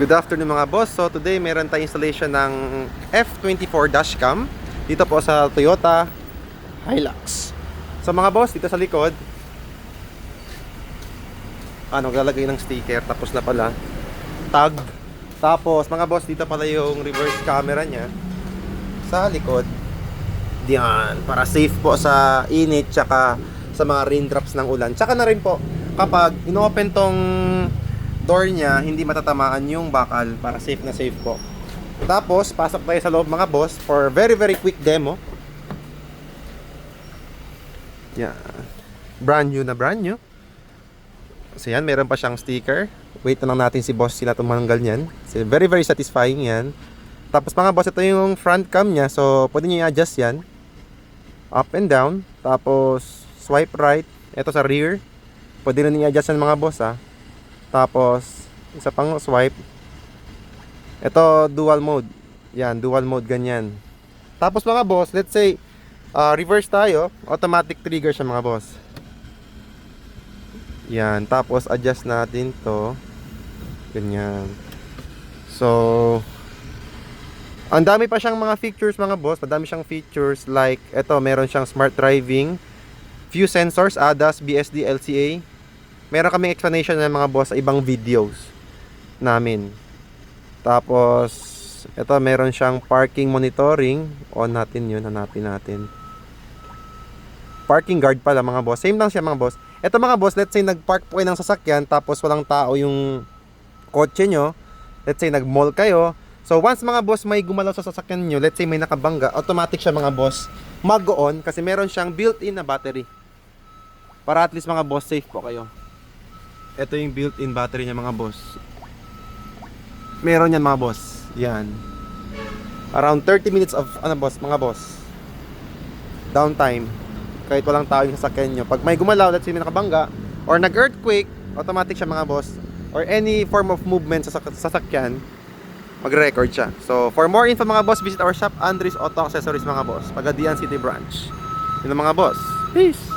Good afternoon mga boss. So today meron tayong installation ng F24 dashcam dito po sa Toyota Hilux. So mga boss, dito sa likod lalagay ng sticker, tapos na pala tag. Tapos mga boss, dito pala yung reverse camera niya sa likod. Diyan, para safe po sa init tsaka sa mga raindrops ng ulan. Tsaka na rin po kapag ino-open tong door niya, hindi matatamaan yung bakal, para safe na safe po. Tapos pasok tayo sa loob mga boss for very quick demo. Yan, brand new na brand new. So yan, meron pa siyang sticker. Wait na lang natin si boss sila tumanggal niyan. So, very satisfying yan. Tapos mga boss, ito yung front cam niya. So pwede niyo i-adjust yan, up and down. Tapos swipe right. Ito sa rear, pwede rin i-adjust yan mga boss ha. Tapos isa pang swipe. Ito dual mode. Yan, dual mode ganyan. Tapos mga boss, let's say reverse tayo, automatic trigger siya mga boss. Yan, tapos adjust natin to. Ganyan. So ang dami pa siyang mga features mga boss. Madami siyang features like ito, meron siyang smart driving, few sensors, ADAS, BSD, LCA. Meron kaming explanation ng mga boss sa ibang videos namin. Tapos ito, meron siyang parking monitoring. On natin yun, hanapin natin. Parking guard pala mga boss. Same lang siya mga boss. Ito mga boss, let's say nagpark po kayo ng sasakyan tapos walang tao yung kotse nyo. Let's say nag-mall kayo. So once mga boss may gumalaw sa sasakyan nyo, let's say may nakabangga, automatic siya mga boss mag-on kasi meron siyang built-in na battery. Para at least mga boss safe po kayo. Ito yung built-in battery niya mga boss. Meron yan mga boss. Yan. Around 30 minutes of mga boss, downtime. Kahit walang tao yung sasakyan nyo. Pag may gumalaw, let's say may nakabangga or nag-earthquake, automatic siya mga boss. Or any form of movement sa sasakyan, magre-record siya. So for more info mga boss, visit our shop, Andres Auto Accessories mga boss, Pagadian City Branch. Yun ang mga boss. Peace!